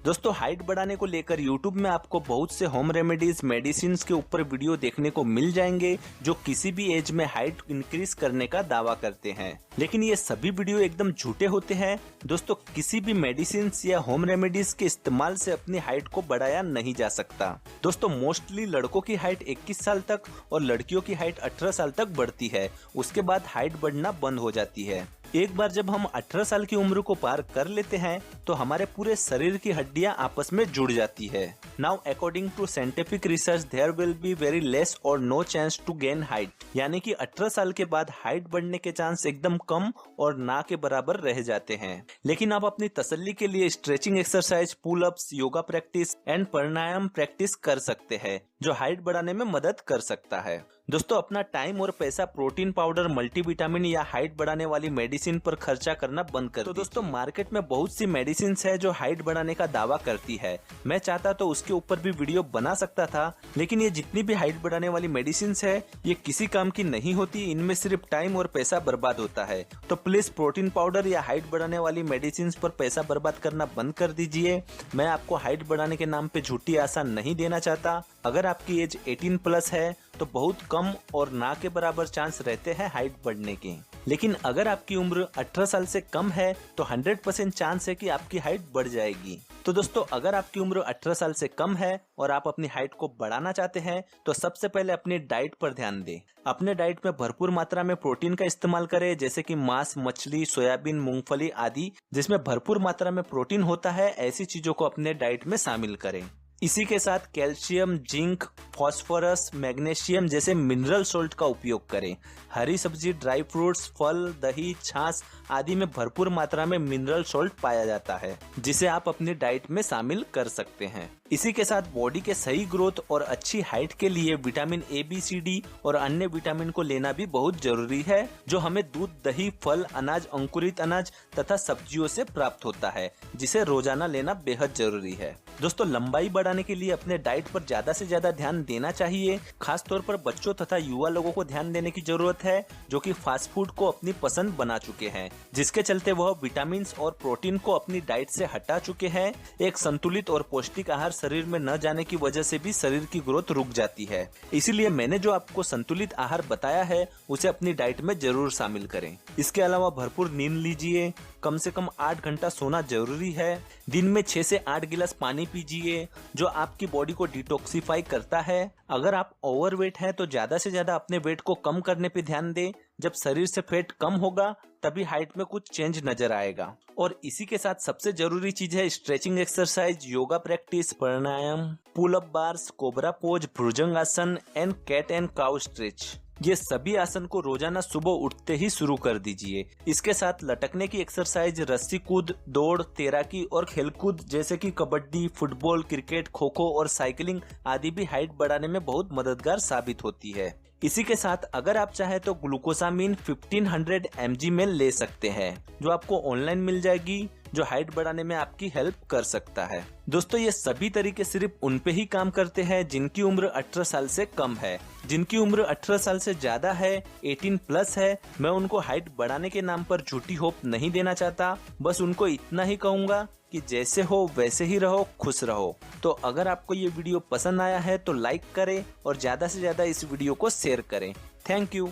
दोस्तों हाइट बढ़ाने को लेकर YouTube में आपको बहुत से होम रेमेडीज मेडिसिन के ऊपर वीडियो देखने को मिल जाएंगे जो किसी भी एज में हाइट इंक्रीज करने का दावा करते हैं, लेकिन ये सभी वीडियो एकदम झूठे होते हैं। दोस्तों किसी भी मेडिसिन या होम रेमेडीज के इस्तेमाल से अपनी हाइट को बढ़ाया नहीं जा सकता। दोस्तों मोस्टली लड़कों की हाइट 21 साल तक और लड़कियों की हाइट 18 साल तक बढ़ती है, उसके बाद हाइट बढ़ना बंद हो जाती है। एक बार जब हम 18 साल की उम्र को पार कर लेते हैं तो हमारे पूरे शरीर की हड्डियां आपस में जुड़ जाती है। Now according to scientific research there will be very less और no chance to gain height, यानी कि 18 साल के बाद हाइट बढ़ने के चांस एकदम कम और ना के बराबर रह जाते हैं। लेकिन आप अपनी तसल्ली के लिए stretching exercise, pull ups, yoga practice and pranayama practice कर सकते हैं जो हाइट बढ़ाने में मदद कर सकता है। दोस्तों अपना टाइम और पैसा प्रोटीन पाउडर, मल्टीविटामिन या हाइट बढ़ाने वाली मेडिसिन पर खर्चा करना बंद कर दीजिए। दोस्तों मार्केट में बहुत सी मेडिसिन है जो हाइट बढ़ाने का दावा करती है। मैं चाहता तो उसके ऊपर भी वीडियो बना सकता था, लेकिन ये जितनी भी हाइट बढ़ाने वाली मेडिसिन है ये किसी काम की नहीं होती। इनमें सिर्फ टाइम और पैसा बर्बाद होता है। तो प्लीज प्रोटीन पाउडर या हाइट बढ़ाने वाली मेडिसिन पर पैसा बर्बाद करना बंद कर दीजिए। मैं आपको हाइट बढ़ाने के नाम पे झूठी आशा नहीं देना चाहता। अगर आपकी एज 18 प्लस है तो बहुत कम और ना के बराबर चांस रहते हैं हाइट बढ़ने के, लेकिन अगर आपकी उम्र 18 साल से कम है तो 100% चांस है कि आपकी हाइट बढ़ जाएगी। तो दोस्तों अगर आपकी उम्र 18 साल से कम है और आप अपनी हाइट को बढ़ाना चाहते हैं तो सबसे पहले अपनी डाइट पर ध्यान दें। अपने डाइट में भरपूर मात्रा में प्रोटीन का इस्तेमाल करें, जैसे कि मांस, मछली, सोयाबीन, मूंगफली आदि जिसमें भरपूर मात्रा में प्रोटीन होता है। ऐसी चीजों को अपने डाइट में शामिल करें। इसी के साथ कैल्शियम, जिंक, फास्फोरस, मैग्नीशियम जैसे मिनरल सॉल्ट का उपयोग करें। हरी सब्जी, ड्राई फ्रूट्स, फल, दही, छाछ आदि में भरपूर मात्रा में मिनरल सॉल्ट पाया जाता है, जिसे आप अपनी डाइट में शामिल कर सकते हैं। इसी के साथ बॉडी के सही ग्रोथ और अच्छी हाइट के लिए vitamin A, B, C, D और अन्य विटामिन को लेना भी बहुत जरूरी है, जो हमें दूध, दही, फल, अनाज, अंकुरित अनाज तथा सब्जियों से प्राप्त होता है, जिसे रोजाना लेना बेहद जरूरी है। दोस्तों लंबाई बढ़ाने के लिए अपने डाइट पर ज्यादा से ज्यादा ध्यान देना चाहिए। खास तौर पर बच्चों तथा युवा लोगों को ध्यान देने की जरूरत है जो कि फास्ट फूड को अपनी पसंद बना चुके हैं, जिसके चलते वह विटामिन और प्रोटीन को अपनी डाइट से हटा चुके हैं। एक संतुलित और पौष्टिक आहार शरीर में न जाने की वजह से भी शरीर की ग्रोथ रुक जाती है। इसीलिए मैंने जो आपको संतुलित आहार बताया है उसे अपनी डाइट में जरूर शामिल करें। इसके अलावा भरपूर नींद लीजिए, कम से कम 8 घंटा सोना जरूरी है। दिन में 6 से 8 गिलास पानी पीजिए जो आपकी बॉडी को डिटॉक्सिफाई करता है। अगर आप ओवरवेट हैं तो ज्यादा से ज्यादा अपने वेट को कम करने पे ध्यान दें। जब शरीर से फैट कम होगा तभी हाइट में कुछ चेंज नजर आएगा। और इसी के साथ सबसे जरूरी चीज है stretching exercise, yoga practice, pranayama, pull up bars, cobra pose, bhujangasana and cat and cow stretch. ये सभी आसन को रोजाना सुबह उठते ही शुरू कर दीजिए। इसके साथ लटकने की एक्सरसाइज, रस्सी कूद, दौड़, तैराकी और खेलकूद जैसे कि कबड्डी, फुटबॉल, क्रिकेट, खो खो और साइकिलिंग आदि भी हाइट बढ़ाने में बहुत मददगार साबित होती है। इसी के साथ अगर आप चाहें तो ग्लूकोसामिन 1500 mg में ले सकते हैं, जो आपको ऑनलाइन मिल जाएगी, जो हाइट बढ़ाने में आपकी हेल्प कर सकता है। दोस्तों ये सभी तरीके सिर्फ उन पे ही काम करते हैं जिनकी उम्र 18 साल से कम है। जिनकी उम्र 18 साल से ज्यादा है, 18 प्लस है, मैं उनको हाइट बढ़ाने के नाम पर झूठी होप नहीं देना चाहता। बस उनको इतना ही कहूंगा कि जैसे हो वैसे ही रहो, खुश रहो। तो अगर आपको ये वीडियो पसंद आया है तो लाइक करें और ज्यादा से ज्यादा इस वीडियो को शेयर करें। Thank you.